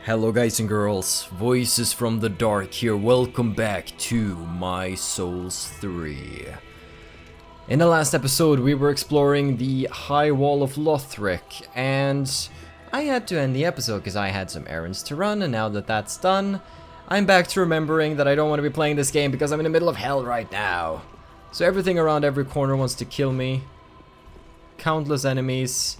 Hello guys and girls, Voices from the Dark here, welcome back to My Souls 3. In the last episode we were exploring the High Wall of Lothric, and I had to end the episode because I had some errands to run, and now that that's done, I'm back to remembering that I don't want to be playing this game because I'm in the middle of hell right now. So everything around every corner wants to kill me. Countless enemies.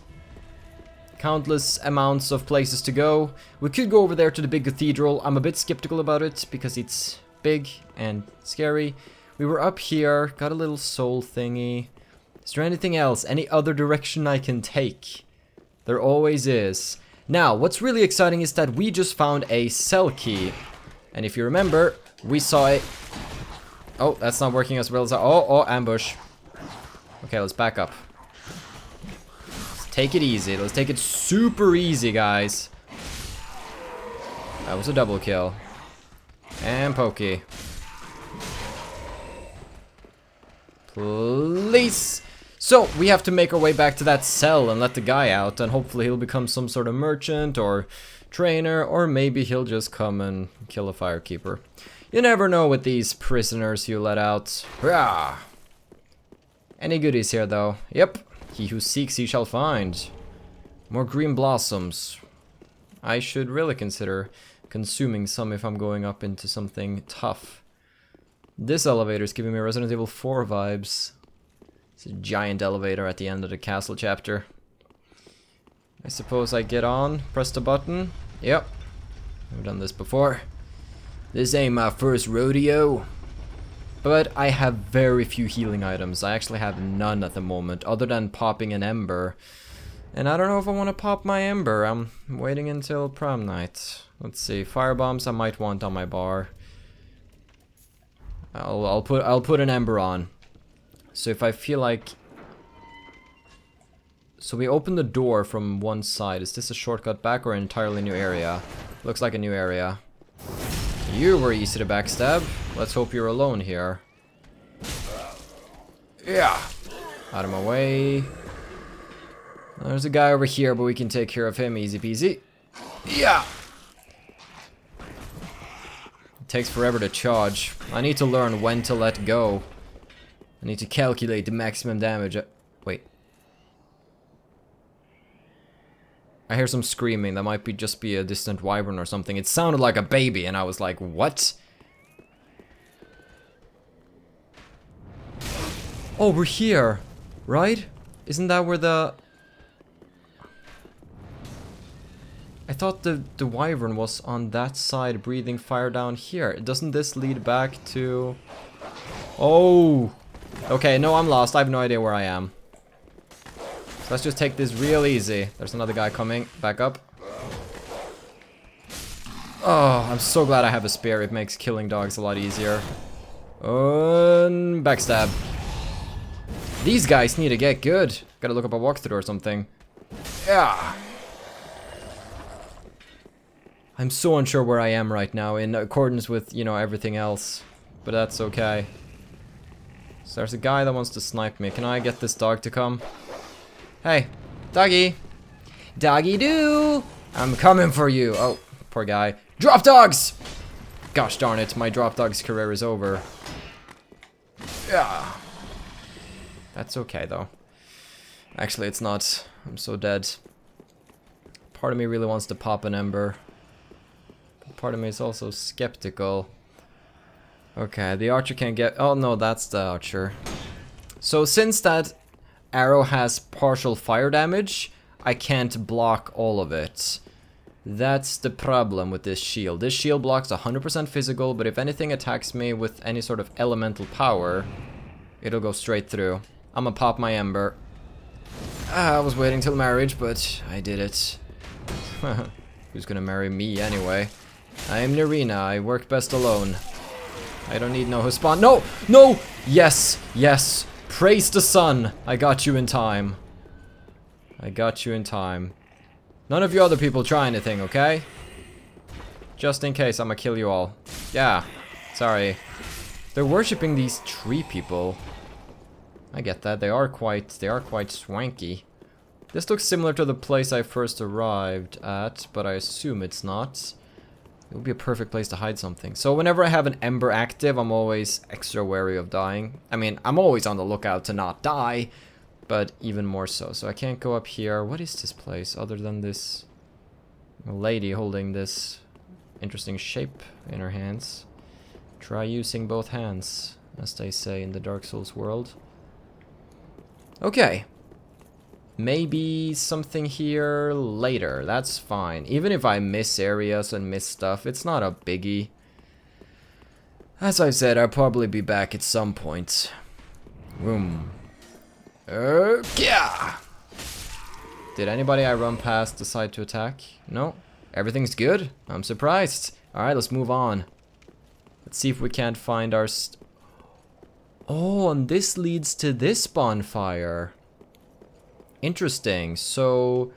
Countless amounts of places to go. We could go over there to the big cathedral. I'm a bit skeptical about it because it's big and scary. We were up here, got a little soul thingy. Is there anything else? Any other direction I can take? There always is. Now, what's really exciting is that we just found a cell key. And if you remember, we saw it. Oh, that's not working as well as I... Oh, ambush. Okay, let's back up. Take it easy. Let's take it super easy, guys. That was a double kill. And pokey. Please. So, we have to make our way back to that cell and let the guy out. And hopefully he'll become some sort of merchant or trainer. Or maybe he'll just come and kill a firekeeper. You never know with these prisoners you let out. Hurrah! Any goodies here, though? Yep. He who seeks, he shall find. More green blossoms. I should really consider consuming some if I'm going up into something tough. This elevator is giving me Resident Evil 4 vibes. It's a giant elevator at the end of the castle chapter. I suppose I get on, press the button. Yep. I've done this before. This ain't my first rodeo. But I have very few healing items. I actually have none at the moment, other than popping an Ember. And I don't know if I want to pop my Ember. I'm waiting until prom night. Let's see, firebombs I might want on my bar. I'll put an Ember on. So if I feel like... So we open the door from one side. Is this a shortcut back or an entirely new area? Looks like a new area. You were easy to backstab. Let's hope you're alone here. Yeah. Out of my way. There's a guy over here, but we can take care of him easy peasy. Yeah. It takes forever to charge. I need to learn when to let go. I need to calculate the maximum damage. Wait. I hear some screaming. That might just be a distant wyvern or something. It sounded like a baby, and I was like, what? Oh, we're here, right? Isn't that where the... I thought the wyvern was on that side, breathing fire down here. Doesn't this lead back to... Oh! Okay, no, I'm lost. I have no idea where I am. Let's just take this real easy. There's another guy coming. Back up. Oh, I'm so glad I have a spear. It makes killing dogs a lot easier. Backstab. These guys need to get good. Gotta look up a walkthrough or something. Yeah. I'm so unsure where I am right now in accordance with, you know, everything else. But that's okay. So there's a guy that wants to snipe me. Can I get this dog to come? Hey, doggy. Doggy doo. I'm coming for you. Oh, poor guy. Drop dogs! Gosh darn it, my drop dog's career is over. Yeah. That's okay though. Actually, it's not. I'm so dead. Part of me really wants to pop an Ember. But part of me is also skeptical. Okay, the archer can't get... Oh no, that's the archer. So since that arrow has partial fire damage, I can't block all of it. That's the problem with this shield. This shield blocks 100% physical, but if anything attacks me with any sort of elemental power, it'll go straight through. I'm gonna pop my Ember. I was waiting till marriage, but I did it. Who's gonna marry me anyway? I am Nirina. I work best alone. I don't need no husband. No! No! Yes! Yes! Praise the sun! I got you in time. I got you in time. None of you other people try anything, okay? Just in case, I'm gonna kill you all. Yeah. Sorry. They're worshipping these tree people. I get that. They are quite swanky. This looks similar to the place I first arrived at, but I assume it's not. It would be a perfect place to hide something. So whenever I have an Ember active, I'm always extra wary of dying. I mean, I'm always on the lookout to not die, but even more so. So I can't go up here. What is this place other than this lady holding this interesting shape in her hands? Try using both hands, as they say in the Dark Souls world. Okay. Maybe something here later. That's fine. Even if I miss areas and miss stuff, it's not a biggie. As I said, I'll probably be back at some point. Boom. Yeah. Did anybody I run past decide to attack? No. Everything's good. I'm surprised. Alright, let's move on. Let's see if we can't find our... Oh, and this leads to this bonfire. Interesting. So,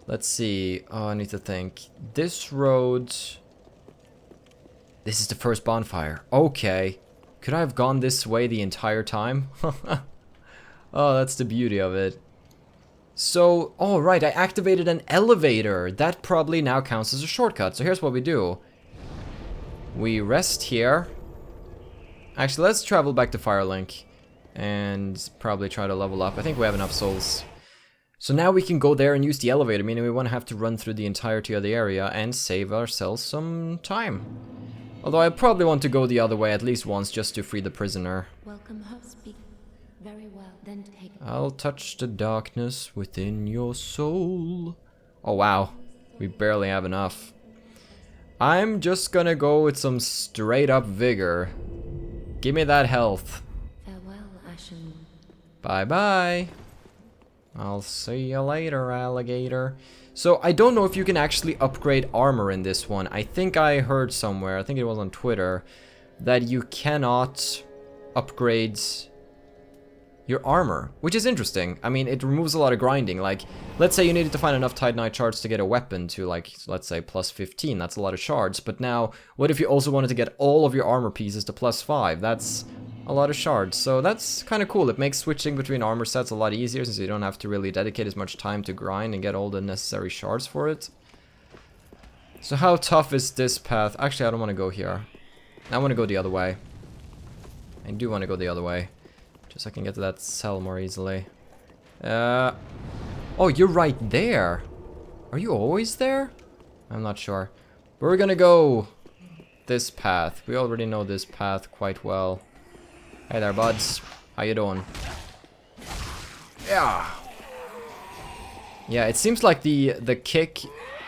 let's see. Oh, I need to think. This road... This is the first bonfire. Okay. Could I have gone this way the entire time? Oh, that's the beauty of it. So, oh right, I activated an elevator. That probably now counts as a shortcut. So here's what we do. We rest here. Actually, let's travel back to Firelink and probably try to level up. I think we have enough souls. So now we can go there and use the elevator, meaning we won't have to run through the entirety of the area and save ourselves some time. Although I probably want to go the other way at least once just to free the prisoner. Welcome, host. Very well, then take... I'll touch the darkness within your soul. Oh wow, we barely have enough. I'm just gonna go with some straight up vigor. Give me that health. Farewell, Ashen. Bye bye. I'll see you later, alligator. So I don't know if you can actually upgrade armor in this one. I think I heard somewhere, I think it was on Twitter, that you cannot upgrade your armor, which is interesting. I mean, it removes a lot of grinding. Like, let's say you needed to find enough Titanite shards to get a weapon to, like, let's say plus 15. That's a lot of shards. But now, what if you also wanted to get all of your armor pieces to plus 5? That's a lot of shards. So that's kind of cool. It makes switching between armor sets a lot easier since you don't have to really dedicate as much time to grind and get all the necessary shards for it. So how tough is this path? Actually, I don't want to go here. I want to go the other way. I do want to go the other way. So I can get to that cell more easily. Oh, you're right there. Are you always there? I'm not sure. But we're gonna go this path. We already know this path quite well. Hey there, buds. How you doing? Yeah. Yeah, it seems like the kick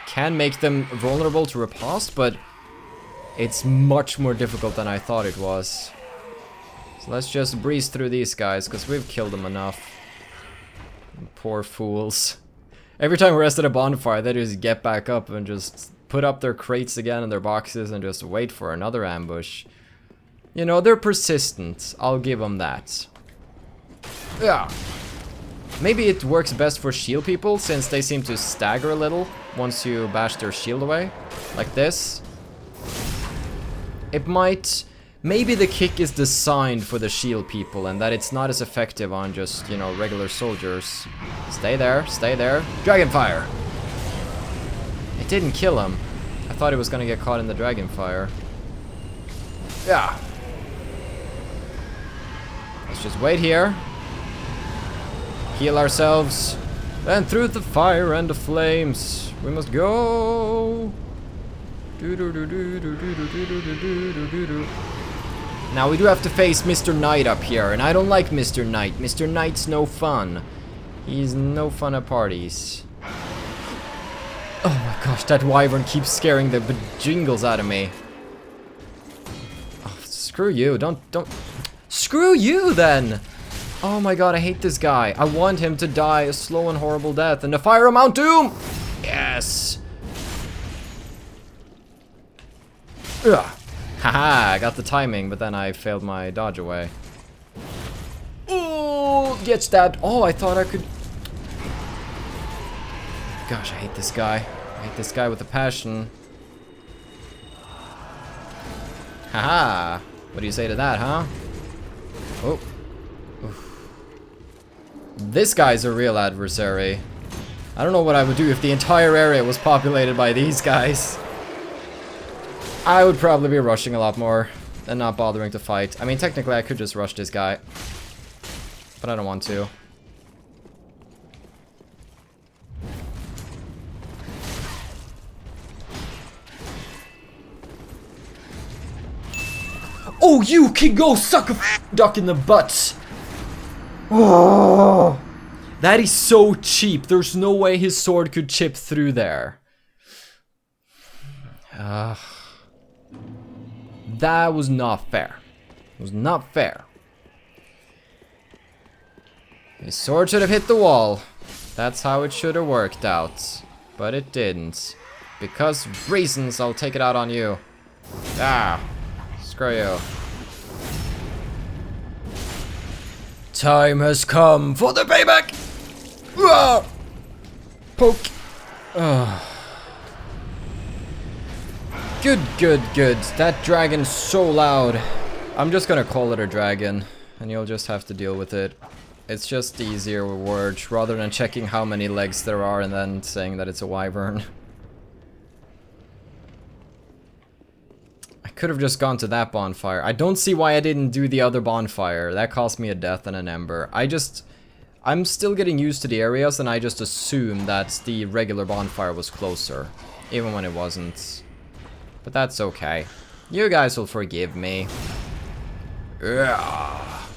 can make them vulnerable to riposte, but it's much more difficult than I thought it was. So let's just breeze through these guys, because we've killed them enough. Poor fools. Every time we're at a bonfire, they just get back up and just put up their crates again and their boxes and just wait for another ambush. You know, they're persistent. I'll give them that. Yeah. Maybe it works best for shield people, since they seem to stagger a little once you bash their shield away. Like this. It might... Maybe the kick is designed for the shield people and that it's not as effective on just, you know, regular soldiers. Stay there, stay there. Dragonfire! It didn't kill him. I thought he was gonna get caught in the dragonfire. Yeah. Let's just wait here. Heal ourselves. And through the fire and the flames, we must go. Now we do have to face Mr. Knight up here, and I don't like Mr. Knight. Mr. Knight's no fun. He's no fun at parties. Oh my gosh, that wyvern keeps scaring the bejingles out of me. Oh, screw you, don't... Screw you then! Oh my god, I hate this guy. I want him to die a slow and horrible death in the fire of Mount Doom! Yes! Ugh. Haha, I got the timing, but then I failed my dodge away. Oh, get stabbed. Oh, I thought I could... Gosh, I hate this guy. I hate this guy with a passion. Haha. What do you say to that, huh? Oh. Oof. This guy's a real adversary. I don't know what I would do if the entire area was populated by these guys. I would probably be rushing a lot more and not bothering to fight. I mean, technically I could just rush this guy, but I don't want to. Oh, you can go suck a duck in the butt! Oh, that is so cheap. There's no way his sword could chip through there. That was not fair. It was not fair. His sword should have hit the wall. That's how it should have worked out. But it didn't. Because reasons, I'll take it out on you. Ah. Screw you. Time has come for the payback! Ah! Poke. Ah. Good, good, good. That dragon's so loud. I'm just gonna call it a dragon, and you'll just have to deal with it. It's just easier with words, rather than checking how many legs there are and then saying that it's a wyvern. I could have just gone to that bonfire. I don't see why I didn't do the other bonfire. That cost me a death and an ember. I'm still getting used to the areas, and I just assumed that the regular bonfire was closer, even when it wasn't. But that's okay. You guys will forgive me. Ugh.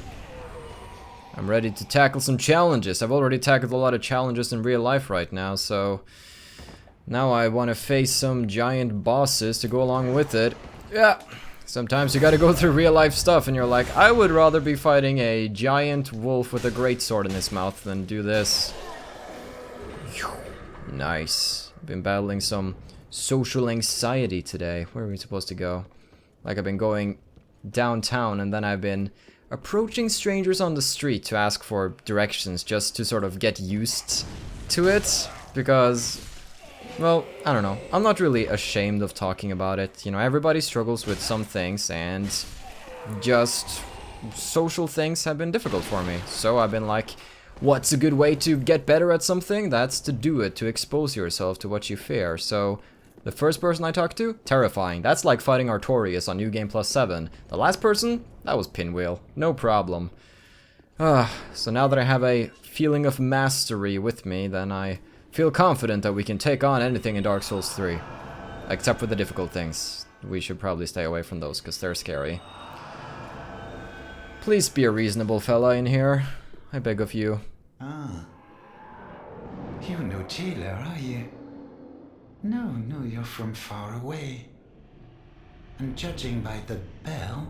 I'm ready to tackle some challenges. I've already tackled a lot of challenges in real life right now, so now I want to face some giant bosses to go along with it. Yeah, sometimes you gotta go through real life stuff and you're like, I would rather be fighting a giant wolf with a greatsword in his mouth than do this. Nice. I've been battling some social anxiety today. Where are we supposed to go? Like, I've been going downtown and then I've been approaching strangers on the street to ask for directions just to sort of get used to it, because, well, I don't know. I'm not really ashamed of talking about it. You know, everybody struggles with some things, and just social things have been difficult for me. So I've been like, what's a good way to get better at something? That's to do it, to expose yourself to what you fear. So the first person I talked to, terrifying. That's like fighting Artorias on New Game Plus 7. The last person, that was Pinwheel. No problem. So now that I have a feeling of mastery with me, then I feel confident that we can take on anything in Dark Souls 3. Except for the difficult things. We should probably stay away from those, because they're scary. Please be a reasonable fella in here. I beg of you. Ah. You're no jailer, are you? No, you're from far away. And judging by the bell,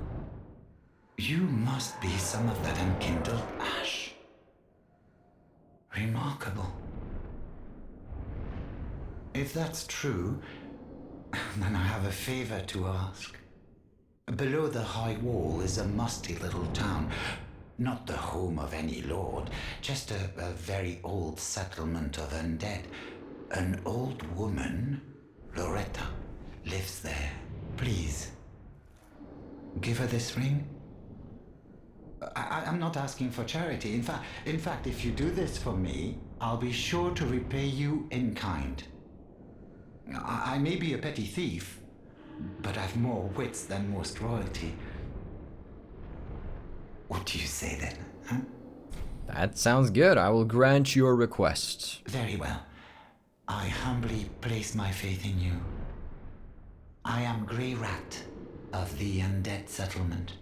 you must be some of that enkindled ash. Remarkable. If that's true, then I have a favor to ask. Below the high wall is a musty little town. Not the home of any lord, just a very old settlement of undead. An old woman, Loretta, lives there. Please, give her this ring. I'm not asking for charity. In fact, if you do this for me, I'll be sure to repay you in kind. I may be a petty thief, but I've more wits than most royalty. What do you say then, huh? That sounds good. I will grant your request. Very well. I humbly place my faith in you. I am Greirat of the undead settlement,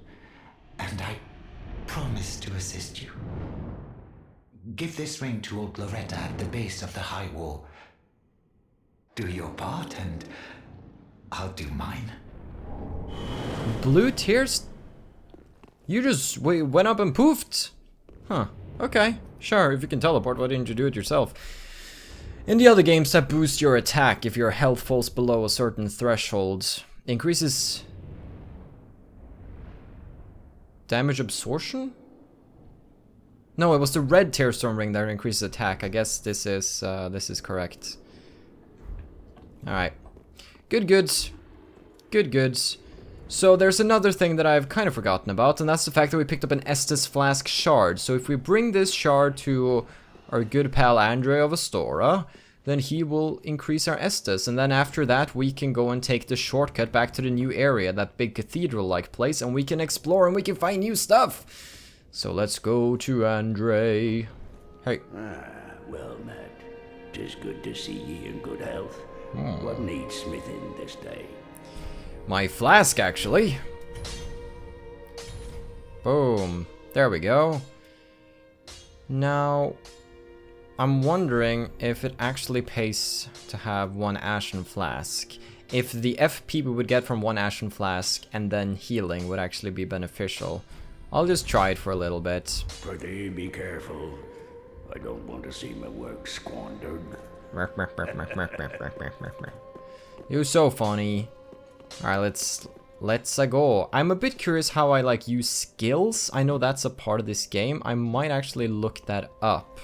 and I promise to assist you. Give this ring to old Loretta at the base of the high wall. Do your part, and I'll do mine. Blue tears? You just went up and poofed? Huh. Okay. Sure, if you can teleport, why didn't you do it yourself? In the other games that boost your attack if your health falls below a certain threshold, increases damage absorption? No, it was the red Tearstorm ring that increases attack. I guess this is correct. Alright. Good goods. Good goods. So there's another thing that I've kind of forgotten about, and that's the fact that we picked up an Estus flask shard. So if we bring this shard to our good pal Andre of Astora, then he will increase our Estus, and then after that we can go and take the shortcut back to the new area, that big cathedral-like place, and we can explore and we can find new stuff. So let's go to Andre. Hey. Well met. 'Tis good to see ye in good health. What needs smithing this day? My flask, actually. Boom. There we go. Now, I'm wondering if it actually pays to have one ashen flask. If the FP we would get from one ashen flask and then healing would actually be beneficial. I'll just try it for a little bit. Prithee, be careful. I don't want to see my work squandered. You're so funny. Alright, let's go. I'm a bit curious how I like use skills. I know that's a part of this game. I might actually look that up.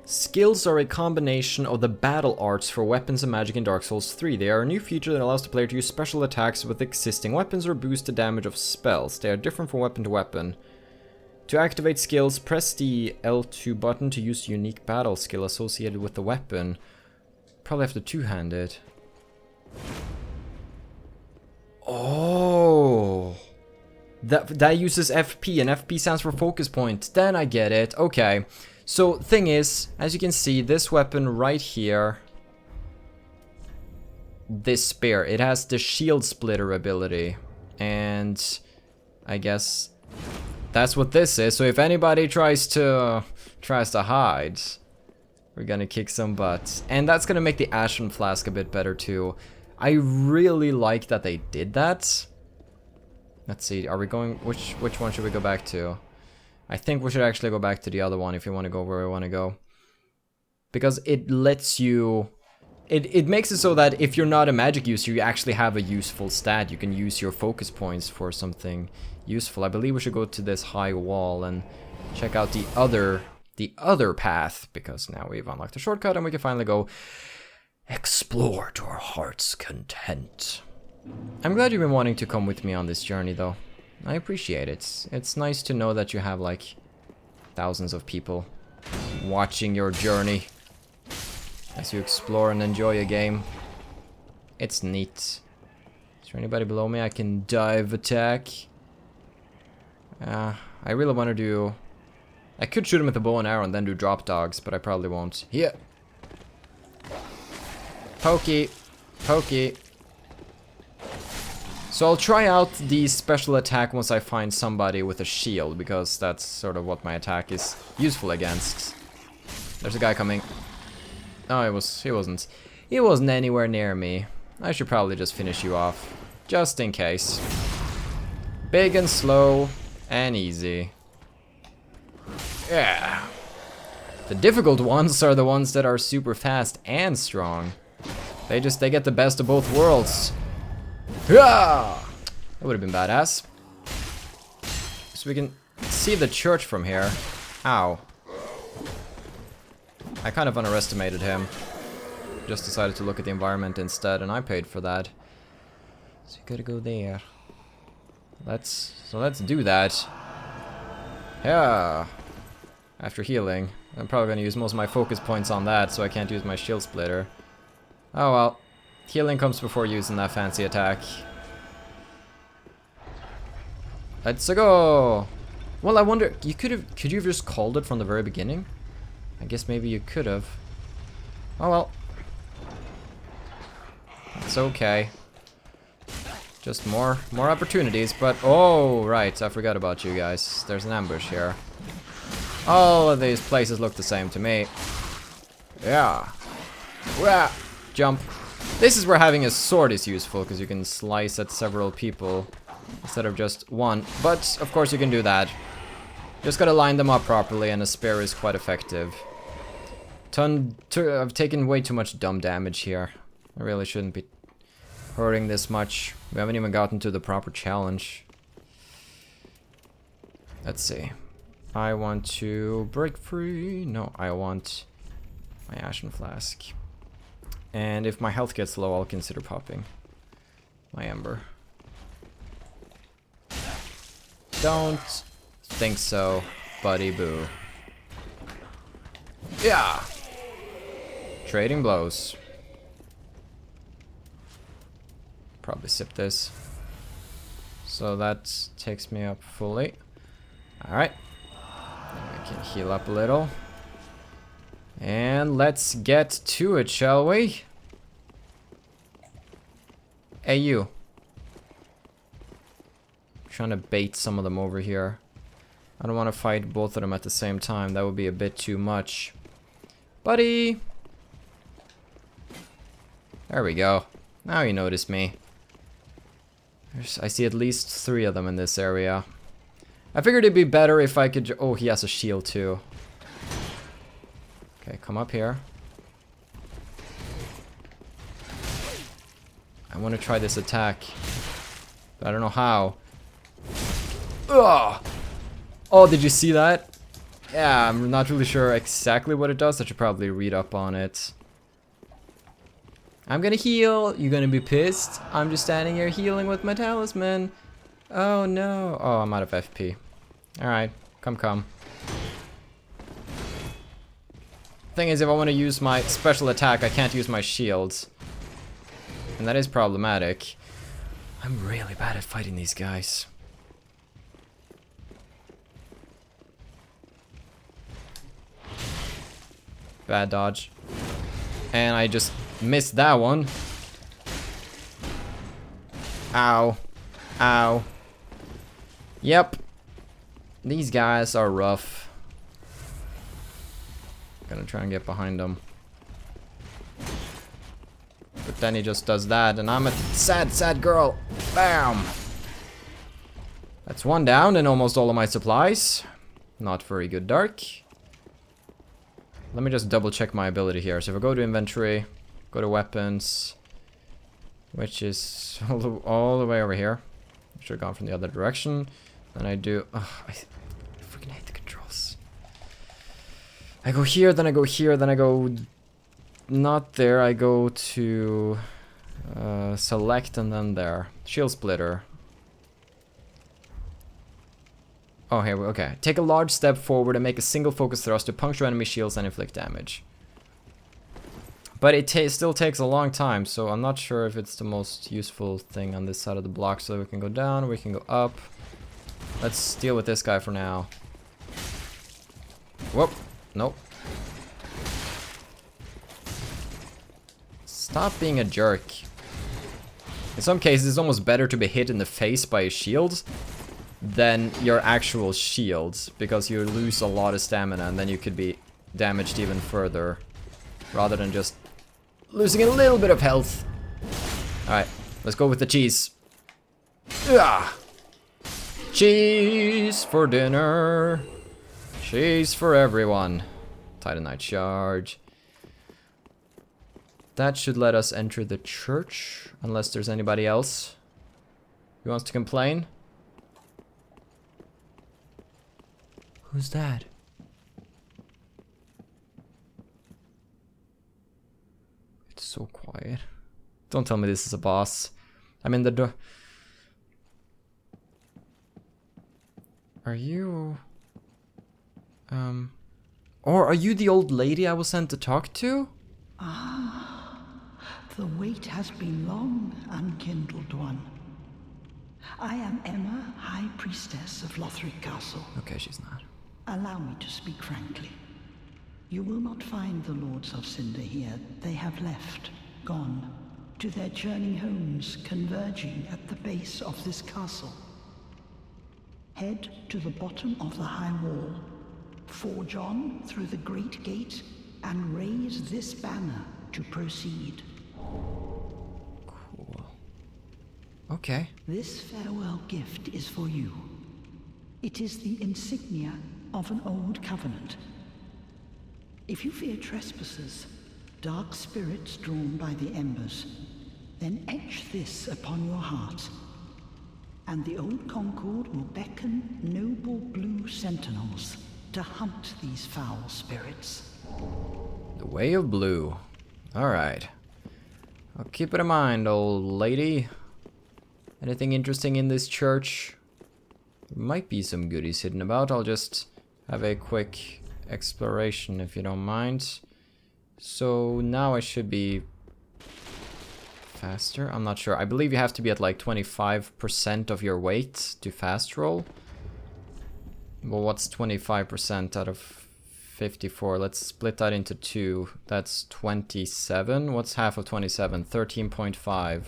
Skills are a combination of the battle arts for weapons and magic in Dark Souls 3. They are a new feature that allows the player to use special attacks with existing weapons or boost the damage of spells. They are different from weapon to weapon. To activate skills, press the L2 button to use the unique battle skill associated with the weapon. Probably have to two-hand it. Oh, that uses FP, and FP stands for focus point. Then I get it. Okay. So, thing is, as you can see, this weapon right here, this spear, it has the shield splitter ability, and I guess that's what this is. So if anybody tries to hide, we're gonna kick some butt, and that's gonna make the Ashen Flask a bit better too. I really like that they did that. Let's see, are we going, which one should we go back to? I think we should actually go back to the other one if you want to go where we want to go. Because it lets you... It makes it so that if you're not a magic user, you actually have a useful stat. You can use your focus points for something useful. I believe we should go to this high wall and check out the other path. Because now we've unlocked the shortcut and we can finally go explore to our heart's content. I'm glad you've been wanting to come with me on this journey though. I appreciate it. It's nice to know that you have like thousands of people watching your journey as you explore and enjoy a game. It's neat. Is there anybody below me I can dive attack? I really want to do... I could shoot him with a bow and arrow and then do drop dogs, but I probably won't. Here! Pokey! Pokey! So I'll try out the special attack once I find somebody with a shield, because that's sort of what my attack is useful against. There's a guy coming. Oh, he wasn't anywhere near me. I should probably just finish you off, just in case. Big and slow and easy. Yeah. The difficult ones are the ones that are super fast and strong. They get the best of both worlds. That would have been badass. So we can see the church from here. Ow. I kind of underestimated him. Just decided to look at the environment instead, and I paid for that. So you gotta go there. Let's do that. Yeah. After healing. I'm probably gonna use most of my focus points on that, so I can't use my shield splitter. Oh well. Healing comes before using that fancy attack. Let's go! Well, I wonder, could you have just called it from the very beginning? I guess maybe you could have. Oh well. It's okay. Just more opportunities, but oh right, I forgot about you guys. There's an ambush here. All of these places look the same to me. Yeah. Wah! Jump. This is where having a sword is useful, because you can slice at several people instead of just one. But, of course, you can do that. Just gotta line them up properly, and a spear is quite effective. I've taken way too much dumb damage here. I really shouldn't be hurting this much. We haven't even gotten to the proper challenge. Let's see. I want to break free. No, I want my Ashen Flask. And if my health gets low, I'll consider popping my Ember. Don't think so, buddy boo. Yeah. Trading blows. Probably sip this. So that takes me up fully. Alright. I can heal up a little. And let's get to it, shall we? Hey, you. Trying to bait some of them over here. I don't want to fight both of them at the same time. That would be a bit too much. Buddy! There we go. Now you notice me. I see at least 3 of them in this area. I figured it'd be better if I could... Oh, he has a shield too. Okay, come up here. I want to try this attack. But I don't know how. Ugh! Oh, did you see that? Yeah, I'm not really sure exactly what it does. I should probably read up on it. I'm gonna heal. You're gonna be pissed. I'm just standing here healing with my talisman. Oh no. Oh, I'm out of FP. Alright, come. Thing is, if I want to use my special attack, I can't use my shields. And that is problematic. I'm really bad at fighting these guys. Bad dodge. And I just missed that one. Ow. Ow. Yep. These guys are rough. Gonna try and get behind them. But then he just does that, and I'm a sad girl. Bam! That's one down and almost all of my supplies. Not very good, Dark. Let me just double check my ability here. So if I go to inventory, go to weapons, which is all the way over here. Should have gone from the other direction. Then I do... I freaking hate the controls. I go here, then I go here, then I go... Not there, I go to... select and then there. Shield splitter. Oh, here we okay. Take a large step forward and make a single focus thrust to puncture enemy shields and inflict damage. But it still takes a long time, so I'm not sure if it's the most useful thing on this side of the block. So we can go down, we can go up. Let's deal with this guy for now. Whoop. Nope. Stop being a jerk. In some cases, it's almost better to be hit in the face by a shield than your actual shields, because you lose a lot of stamina and then you could be damaged even further, rather than just losing a little bit of health. Alright, let's go with the cheese. Ugh. Cheese for dinner. Cheese for everyone. Titanite charge. That should let us enter the church, unless there's anybody else who wants to complain. Who's that? It's so quiet. Don't tell me this is a boss. I'm in the door. Are you... Or are you the old lady I was sent to talk to? Ah, the wait has been long, unkindled one. I am Emma, High Priestess of Lothric Castle. Okay, she's not. Allow me to speak frankly. You will not find the Lords of Cinder here. They have left, gone, to their journey homes, converging at the base of this castle. Head to the bottom of the high wall, forge on through the great gate, and raise this banner to proceed. Cool. Okay. This farewell gift is for you. It is the insignia of an old covenant. If you fear trespassers, dark spirits drawn by the embers, then etch this upon your heart, and the old Concord will beckon noble blue sentinels to hunt these foul spirits. The Way of Blue. Alright. I'll keep it in mind, old lady. Anything interesting in this church? There might be some goodies hidden about. I'll just have a quick exploration, if you don't mind. So now I should be faster? I'm not sure. I believe you have to be at like 25% of your weight to fast roll. Well, what's 25% out of 54? Let's split that into 2. That's 27. What's half of 27? 13.5.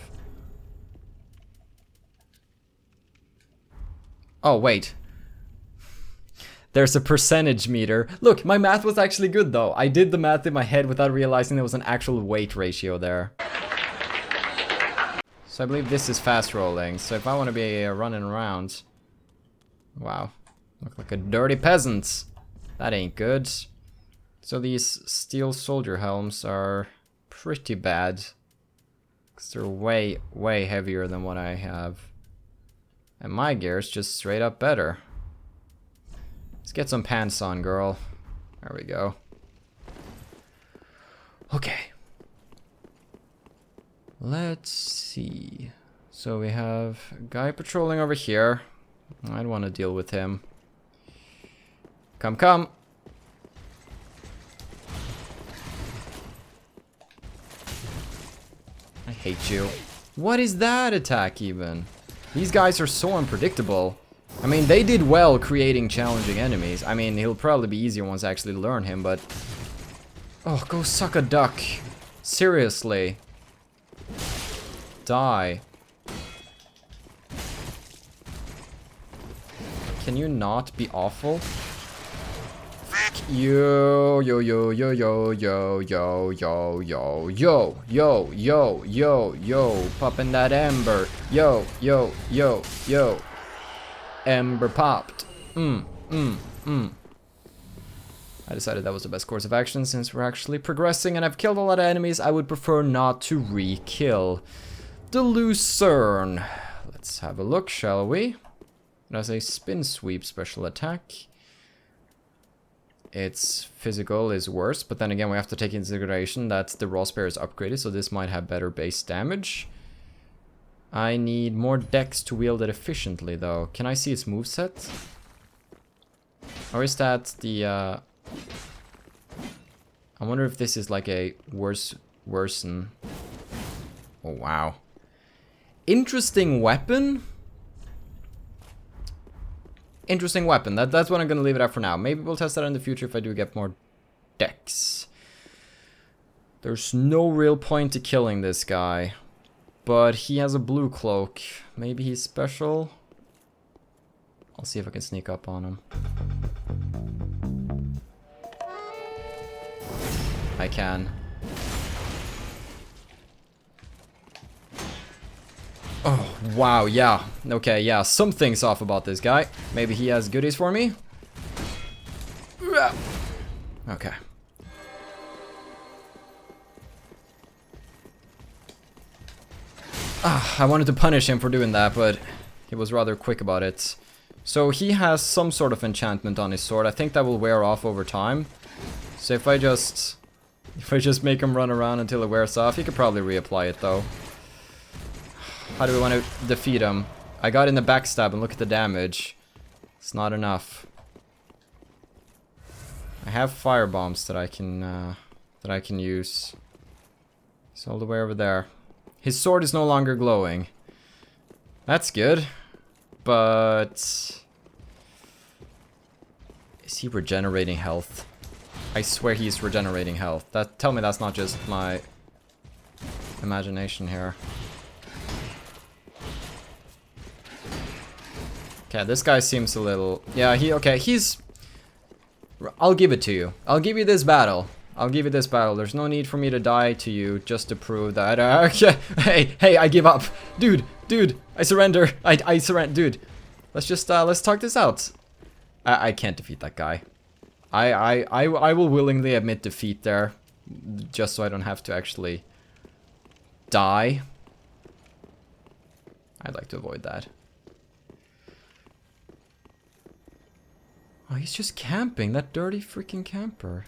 Oh, wait. There's a percentage meter. Look, my math was actually good though. I did the math in my head without realizing there was an actual weight ratio there. So I believe this is fast rolling. So if I want to be running around... Wow. Look like a dirty peasant. That ain't good. So these steel soldier helms are pretty bad. Because they're way, way heavier than what I have. And my gear is just straight up better. Let's get some pants on, girl. There we go. Okay. Let's see. So we have a guy patrolling over here. I don't want to deal with him. Come, come. I hate you. What is that attack even? These guys are so unpredictable. I mean, they did well creating challenging enemies. I mean, he'll probably be easier once I actually learn him, but... Oh, go suck a duck. Seriously. Die. Can you not be awful? Yo, yo, yo, yo, yo, yo, yo, yo, yo, yo, yo, yo, yo, yo, popping that ember. Yo, yo, yo, yo. Ember popped. I decided that was the best course of action since we're actually progressing and I've killed a lot of enemies. I would prefer not to re-kill the Lucerne. Let's have a look, shall we? It has a spin sweep special attack. Its physical is worse, but then again we have to take into consideration that the raw spear is upgraded, so this might have better base damage. I need more dex to wield it efficiently though. Can I see its moveset? Or is that the I wonder if this is like a worsen. Oh wow. Interesting weapon? Interesting weapon. That's what I'm gonna leave it at for now. Maybe we'll test that in the future if I do get more dex. There's no real point to killing this guy. But he has a blue cloak. Maybe he's special? I'll see if I can sneak up on him. I can. Oh, wow, yeah. Okay, yeah, something's off about this guy. Maybe he has goodies for me? Okay. I wanted to punish him for doing that, but he was rather quick about it. So he has some sort of enchantment on his sword. I think that will wear off over time. So if I just make him run around until it wears off, he could probably reapply it though. How do we want to defeat him? I got in the backstab and look at the damage. It's not enough. I have fire bombs that I can use. It's all the way over there. His sword is no longer glowing. That's good. But... is he regenerating health? I swear he's regenerating health. Tell me that's not just my imagination here. Okay, this guy seems a little... yeah, he's... I'll give it to you. I'll give you this battle. I'll give you this battle. There's no need for me to die to you just to prove that... hey, I give up. Dude, I surrender. I surrender. Dude, let's just, let's talk this out. I can't defeat that guy. I will willingly admit defeat there, just so I don't have to actually die. I'd like to avoid that. Oh, he's just camping, that dirty freaking camper.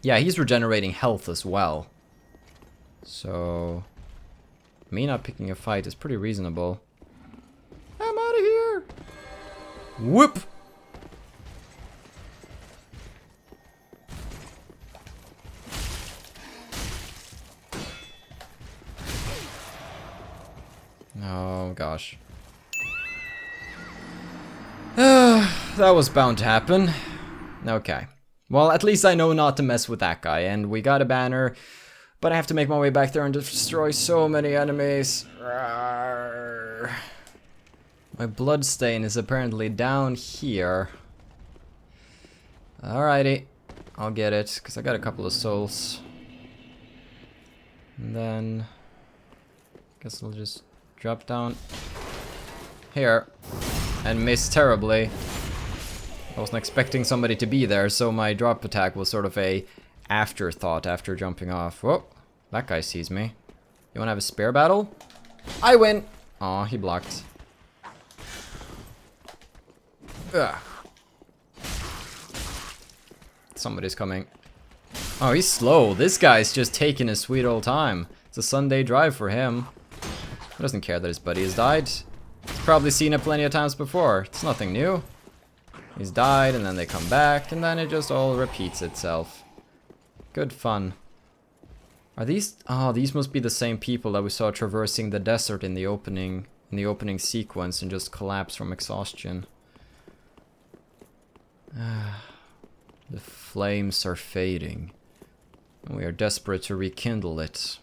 Yeah, he's regenerating health as well. So, me not picking a fight is pretty reasonable. I'm out of here! Whoop! Oh gosh. That was bound to happen. Okay. Well, at least I know not to mess with that guy, and we got a banner, but I have to make my way back there and destroy so many enemies. Rawr. My bloodstain is apparently down here. Alrighty, I'll get it, because I got a couple of souls. And then, guess I'll just drop down here and miss terribly. I wasn't expecting somebody to be there, so my drop attack was sort of a afterthought after jumping off. Whoa, that guy sees me. You wanna have a spare battle? I win! Aw, he blocked. Ugh. Somebody's coming. Oh, he's slow. This guy's just taking his sweet old time. It's a Sunday drive for him. He doesn't care that his buddy has died. He's probably seen it plenty of times before. It's nothing new. He's died, and then they come back, and then it just all repeats itself. Good fun. Are these... Oh, these must be the same people that we saw traversing the desert in the opening sequence and just collapse from exhaustion. The flames are fading, and we are desperate to rekindle it.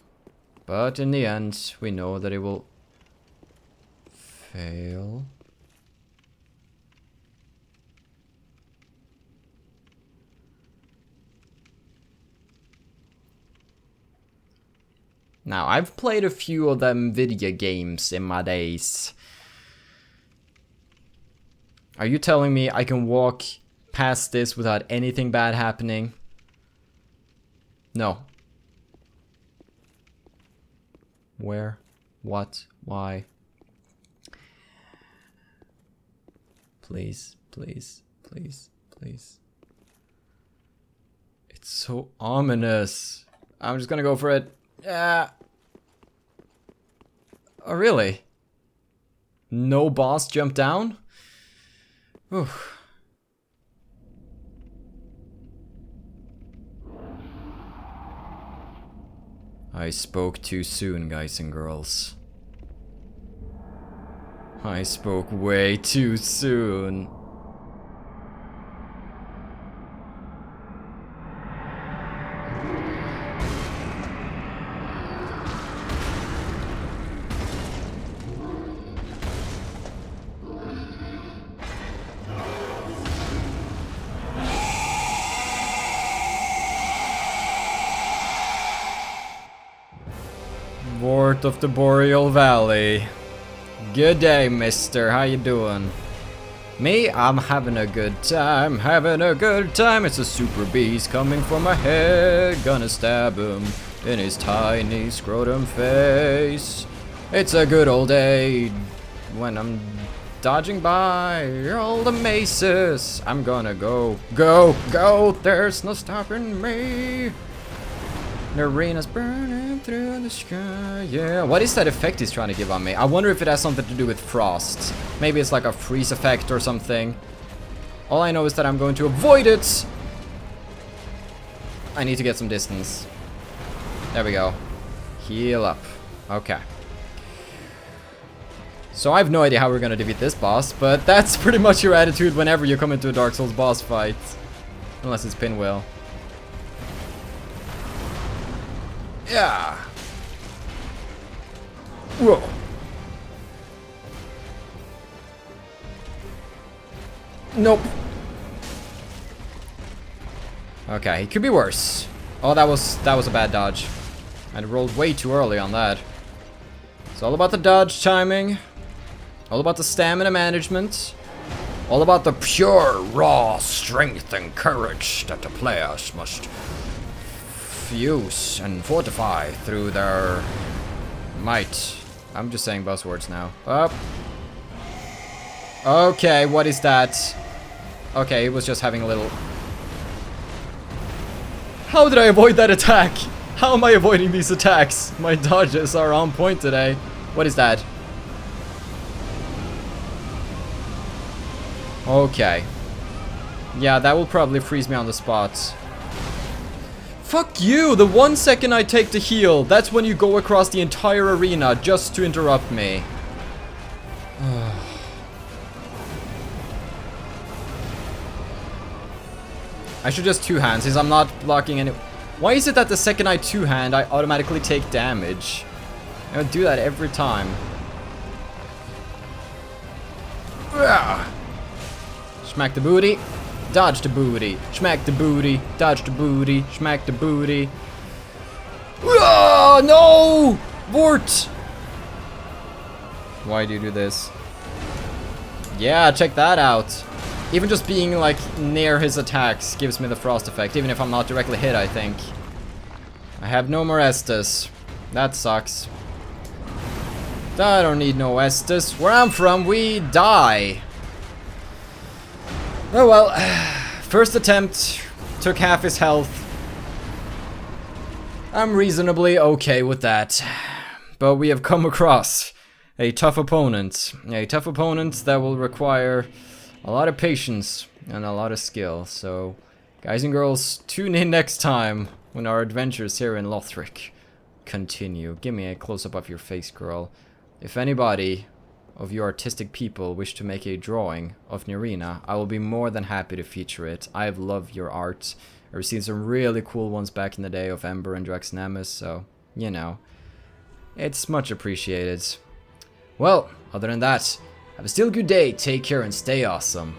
But in the end, we know that it will fail. Now, I've played a few of them video games in my days. Are you telling me I can walk past this without anything bad happening? No. Where? What? Why? Please, please, please, please. It's so ominous. I'm just gonna go for it. Yeah. Oh, really? No boss jump down? Oof. I spoke too soon, guys and girls. I spoke way too soon. Vordt of the Boreal Valley. Good day, mister. How you doing? Me? I'm having a good time. Having a good time. It's a super beast coming for my head. Gonna stab him in his tiny scrotum face. It's a good old day when I'm dodging by all the maces. I'm gonna go, go, go. There's no stopping me. Nirina's burning through the sky. Yeah, what is that effect he's trying to give on me? I wonder if it has something to do with frost. Maybe it's like a freeze effect or something. All I know is that I'm going to avoid it. I need to get some distance. There we go. Heal up. Okay. So I have no idea how we're gonna defeat this boss, but that's pretty much your attitude whenever you come into a Dark Souls boss fight. Unless it's Pinwheel. Yeah. Whoa. Nope. Okay, it could be worse. Oh, that was a bad dodge. I rolled way too early on that. It's all about the dodge timing. All about the stamina management. All about the pure, raw strength and courage that the players must fuse and fortify through their might. I'm just saying buzzwords now. Up. Okay, what is that? Okay, it was just having a little... How did I avoid that attack? How am I avoiding these attacks? My dodges are on point today. What is that? Okay. Yeah, that will probably freeze me on the spot. Fuck you! The 1 second I take to heal, that's when you go across the entire arena just to interrupt me. I should just two-hand since I'm not blocking any... Why is it that the second I two-hand, I automatically take damage? I would do that every time. Ugh. Smack the booty. Dodge the booty. Smack the booty. Dodge the booty. Smack the booty. Ugh, no! Vordt! Why do you do this? Yeah, check that out. Even just being like near his attacks gives me the frost effect, even if I'm not directly hit, I think. I have no more Estus. That sucks. I don't need no Estus. Where I'm from, we die. Oh well. First attempt. Took half his health. I'm reasonably okay with that. But we have come across a tough opponent. A tough opponent that will require a lot of patience and a lot of skill. So, guys and girls, tune in next time when our adventures here in Lothric continue. Give me a close-up of your face, girl. If anybody of you artistic people wish to make a drawing of Nirina, I will be more than happy to feature it. I have loved your art. I've received some really cool ones back in the day of Ember and Drax Nemesis, so, you know, it's much appreciated. Well, other than that, have a still good day, take care and stay awesome.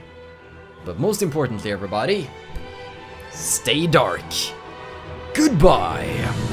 But most importantly, everybody, stay dark. Goodbye.